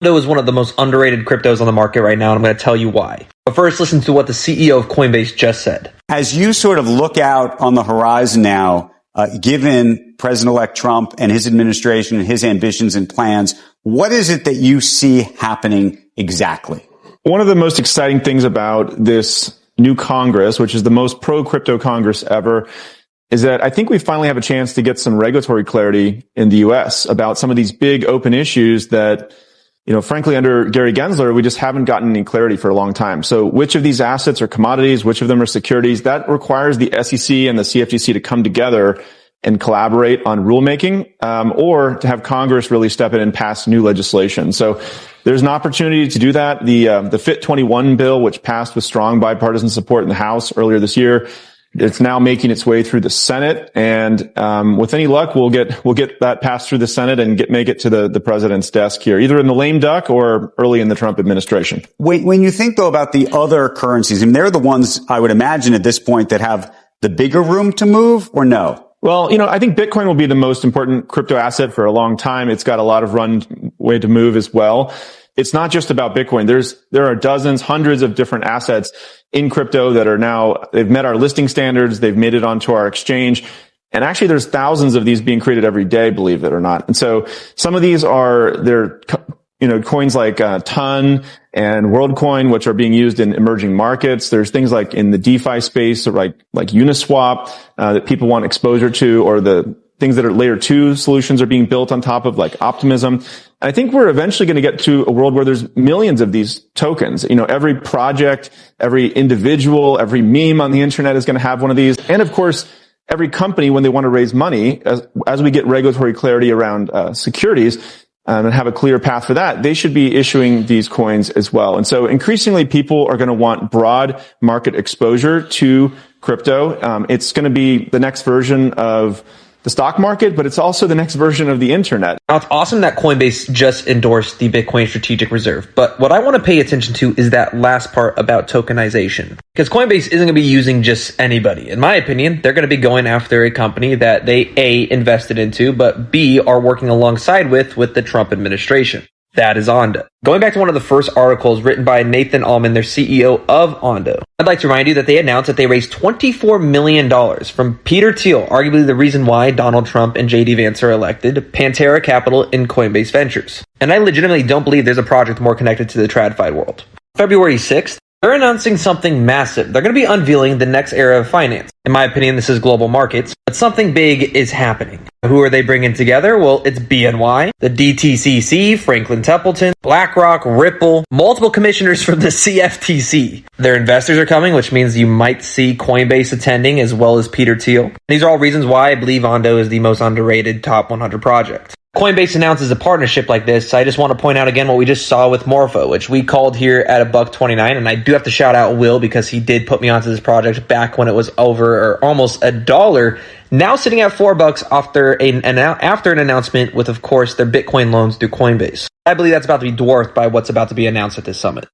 Ondo is one of the most underrated cryptos on the market right now, and I'm going to tell you why. But first, listen to what the CEO of Coinbase just said. As you sort of look out on the horizon now, given President-elect Trump and his administration and his ambitions and plans, what is it that you see happening exactly? One of the most exciting things about this new Congress, which is the most pro-crypto Congress ever, is that I think we finally have a chance to get some regulatory clarity in the U.S. about some of these big open issues that, frankly, under Gary Gensler, we just haven't gotten any clarity for a long time. So which of these assets are commodities? Which of them are securities? That requires the SEC and the CFTC to come together and collaborate on rulemaking, or to have Congress really step in and pass new legislation. So there's an opportunity to do that. The FIT 21 bill, which passed with strong bipartisan support in the House earlier this year, it's now making its way through the Senate, and with any luck, we'll get that passed through the Senate and make it to the president's desk here, either in the lame duck or early in the Trump administration. When you think though about the other currencies, they're the ones I would imagine at this point that have the bigger room to move, or no? Well, I think Bitcoin will be the most important crypto asset for a long time. It's got a lot of runway to move as well. It's not just about Bitcoin. There are dozens, hundreds of different assets in crypto that are now, they've met our listing standards. They've made it onto our exchange. And actually there's thousands of these being created every day, believe it or not. And so some of these they're coins like Ton and WorldCoin, which are being used in emerging markets. There's things like in the DeFi space, like Uniswap, that people want exposure to, or the things that are layer 2 solutions are being built on top of, like Optimism. I think we're eventually going to get to a world where there's millions of these tokens. Every project, every individual, every meme on the internet is going to have one of these. And of course, every company, when they want to raise money, as we get regulatory clarity around securities, and have a clear path for that, they should be issuing these coins as well. And so increasingly people are going to want broad market exposure to crypto. It's going to be the next version of the stock market, but it's also the next version of the internet. Now, it's awesome that Coinbase just endorsed the Bitcoin Strategic Reserve, but what I want to pay attention to is that last part about tokenization. Because Coinbase isn't going to be using just anybody. In my opinion, they're going to be going after a company that they A, invested into, but B, are working alongside with the Trump administration. That is Ondo. Going back to one of the first articles written by Nathan Allman, their CEO of Ondo, I'd like to remind you that they announced that they raised $24 million from Peter Thiel, arguably the reason why Donald Trump and JD Vance are elected, Pantera Capital, and Coinbase Ventures. And I legitimately don't believe there's a project more connected to the TradFi world. February 6th, they're announcing something massive. They're going to be unveiling the next era of finance. In my opinion, this is global markets, but something big is happening. Who are they bringing together? Well, it's BNY, the DTCC, Franklin Templeton, BlackRock, Ripple, multiple commissioners from the CFTC. Their investors are coming, which means you might see Coinbase attending as well as Peter Thiel. These are all reasons why I believe Ondo is the most underrated top 100 project. Coinbase announces a partnership like this. I just want to point out again what we just saw with Morpho, which we called here at $1.29. And I do have to shout out Will because he did put me onto this project back when it was over or almost $1. Now sitting at $4 after an announcement with, of course, their Bitcoin loans through Coinbase. I believe that's about to be dwarfed by what's about to be announced at this summit.